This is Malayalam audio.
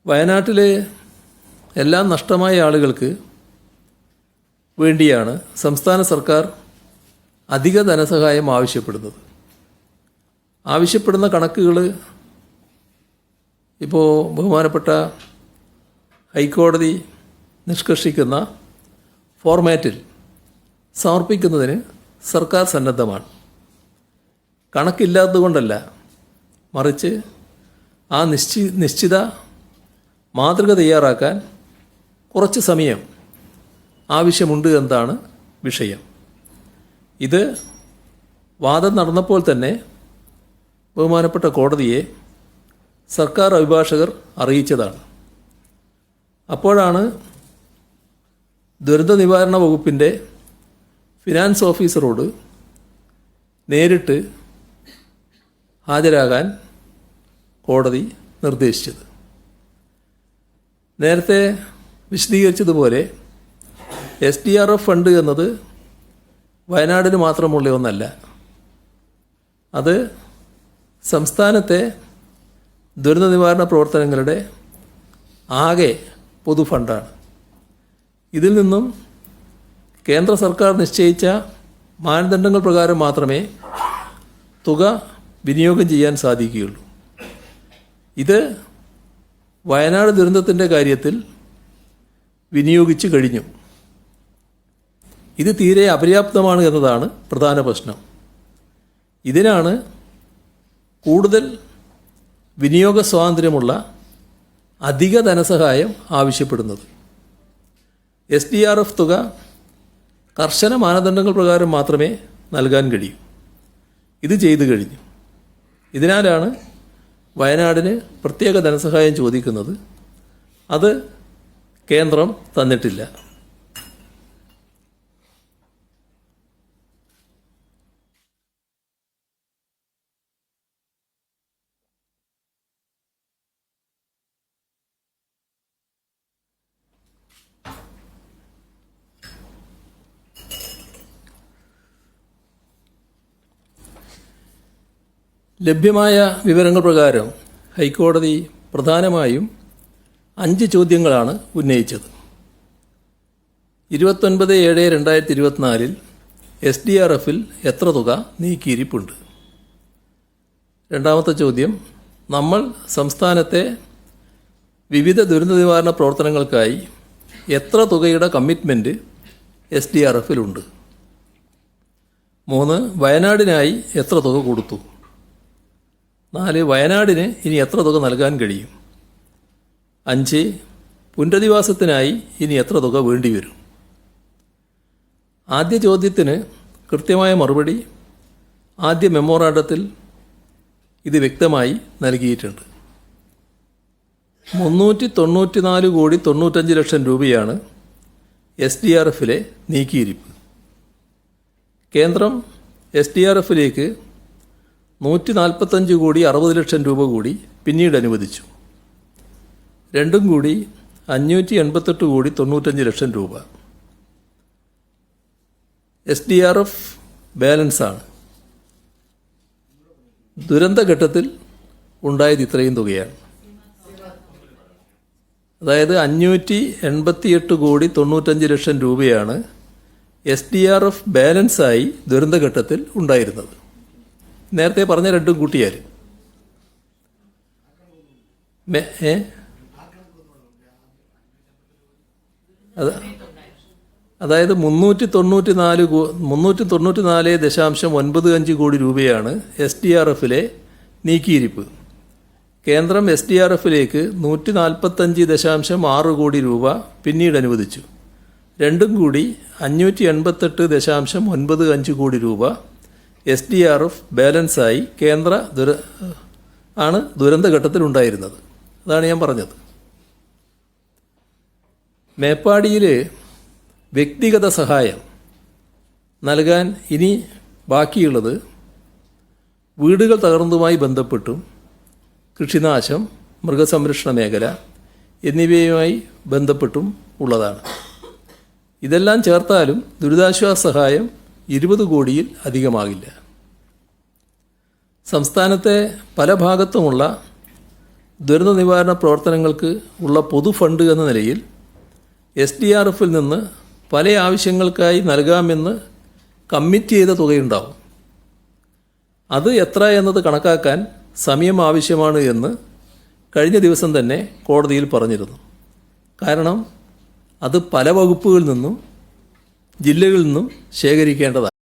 വയനാട്ടിലെ എല്ലാം നഷ്ടമായ ആളുകൾക്ക് വേണ്ടിയാണ് സംസ്ഥാന സർക്കാർ അധിക ധനസഹായം ആവശ്യപ്പെടുന്നത്. ആവശ്യപ്പെടുന്ന കണക്കുകൾ ഇപ്പോൾ ബഹുമാനപ്പെട്ട ഹൈക്കോടതി നിഷ്കർഷിക്കുന്ന ഫോർമാറ്റിൽ സമർപ്പിക്കുന്നതിന് സർക്കാർ സന്നദ്ധമാണ്. കണക്കില്ലാത്തതുകൊണ്ടല്ല, മറിച്ച് ആ നിശ്ചിത മാതൃക തയ്യാറാക്കാൻ കുറച്ച് സമയം ആവശ്യമുണ്ട് എന്നതാണ് വിഷയം. ഇത് വാദം നടന്നപ്പോൾ തന്നെ ബഹുമാനപ്പെട്ട കോടതിയെ സർക്കാർ അഭിഭാഷകർ അറിയിച്ചതാണ്. അപ്പോഴാണ് ദുരന്ത നിവാരണ വകുപ്പിൻ്റെ ഫിനാൻസ് ഓഫീസറോട് നേരിട്ട് ഹാജരാകാൻ കോടതി നിർദ്ദേശിച്ചത്. നേരത്തെ വിശദീകരിച്ചതുപോലെ SDRF ഫണ്ട് എന്നത് വയനാടിന് മാത്രമുള്ള ഒന്നല്ല. അത് സംസ്ഥാനത്തെ ദുരന്ത നിവാരണ പ്രവർത്തനങ്ങളുടെ ആകെ പൊതു ഫണ്ടാണ്. ഇതിൽ നിന്നും കേന്ദ്ര സർക്കാർ നിശ്ചയിച്ച മാനദണ്ഡങ്ങൾ പ്രകാരം മാത്രമേ തുക വിനിയോഗം ചെയ്യാൻ സാധിക്കുകയുള്ളൂ. ഇത് വയനാട് ദുരന്തത്തിൻ്റെ കാര്യത്തിൽ വിനിയോഗിച്ചു കഴിഞ്ഞു. ഇത് തീരെ അപര്യാപ്തമാണ് എന്നതാണ് പ്രധാന പ്രശ്നം. ഇതിനാണ് കൂടുതൽ വിനിയോഗ സ്വാതന്ത്ര്യമുള്ള അധിക ധനസഹായം ആവശ്യപ്പെടുന്നത്. SDRF തുക കർശന മാനദണ്ഡങ്ങൾ പ്രകാരം മാത്രമേ നൽകാൻ കഴിയൂ. ഇത് ചെയ്തു കഴിഞ്ഞു. ഇതിനാലാണ് വയനാടിന് പ്രത്യേക ധനസഹായം ചോദിക്കുന്നത്. അത് കേന്ദ്രം തന്നിട്ടില്ല. ലഭ്യമായ വിവരങ്ങൾ പ്രകാരം ഹൈക്കോടതി പ്രധാനമായും 5 ചോദ്യങ്ങളാണ് ഉന്നയിച്ചത്. 29/7/2024 SDRFൽ എത്ര തുക നീക്കിയിരിപ്പുണ്ട്? രണ്ടാമത്തെ ചോദ്യം, നമ്മൾ സംസ്ഥാനത്തെ വിവിധ ദുരന്ത നിവാരണ പ്രവർത്തനങ്ങൾക്കായി എത്ര തുകയുടെ കമ്മിറ്റ്മെൻറ്റ് SDRFലുണ്ട്? 3, വയനാടിനായി എത്ര തുക കൊടുത്തു? 4, വയനാടിന് ഇനി എത്ര തുക നൽകാൻ കഴിയും? 5, പുനരധിവാസത്തിനായി ഇനി എത്ര തുക വേണ്ടിവരും? ആദ്യ ചോദ്യത്തിന് കൃത്യമായ മറുപടി ആദ്യ മെമ്മോറാണ്ടത്തിൽ ഇത് വ്യക്തമായി നൽകിയിട്ടുണ്ട്. 394.95 ലക്ഷം രൂപയാണ് SDRFലെ നീക്കിയിരിപ്പ്. കേന്ദ്രം SDRFലേക്ക് 145.60 ലക്ഷം രൂപ കൂടി പിന്നീട് അനുവദിച്ചു. രണ്ടും കൂടി 588.95 ലക്ഷം രൂപ SDRF ബാലൻസാണ്. ദുരന്തഘട്ടത്തിൽ ഉണ്ടായത് ഇത്രയും തുകയാണ്. അതായത് 588.95 ലക്ഷം രൂപയാണ് SDRF ബാലൻസായി ദുരന്തഘട്ടത്തിൽ ഉണ്ടായിരുന്നത്. നേരത്തെ പറഞ്ഞ രണ്ടും കൂട്ടിയാൽ അതായത് 394.95 കോടി രൂപയാണ് SDRFലെ നീക്കിയിരിപ്പ്. കേന്ദ്രം SDRFലേക്ക് 145.6 കോടി രൂപ പിന്നീട് അനുവദിച്ചു. രണ്ടും കൂടി 588.95 കോടി രൂപ SDRF ബാലൻസായി ആണ് ദുരന്തഘട്ടത്തിലുണ്ടായിരുന്നത്. അതാണ് ഞാൻ പറഞ്ഞത്. മേപ്പാടിയിൽ വ്യക്തിഗത സഹായം നൽകാൻ ഇനി ബാക്കിയുള്ളത് വീടുകൾ തകർന്നതുമായി ബന്ധപ്പെട്ടും കൃഷിനാശം, മൃഗസംരക്ഷണ മേഖല എന്നിവയുമായി ബന്ധപ്പെട്ടും ഉള്ളതാണ്. ഇതെല്ലാം ചേർത്താലും ദുരിതാശ്വാസ സഹായം 20 കോടിയിൽ അധികമാകില്ല. സംസ്ഥാനത്തെ പല ഭാഗത്തുമുള്ള ദുരന്ത നിവാരണ പ്രവർത്തനങ്ങൾക്ക് ഉള്ള പൊതു ഫണ്ട് എന്ന നിലയിൽ SDRFൽ നിന്ന് പല ആവശ്യങ്ങൾക്കായി നൽകാമെന്ന് കമ്മിറ്റ് ചെയ്ത തുകയുണ്ടാവും. അത് എത്ര എന്നത് കണക്കാക്കാൻ സമയം ആവശ്യമാണ് എന്ന് കഴിഞ്ഞ ദിവസം തന്നെ കോടതിയിൽ പറഞ്ഞിരുന്നു. കാരണം അത് പല വകുപ്പുകളിൽ നിന്നും ജില്ലകളിൽ നിന്നും ശേഖരിക്കേണ്ടതാണ്.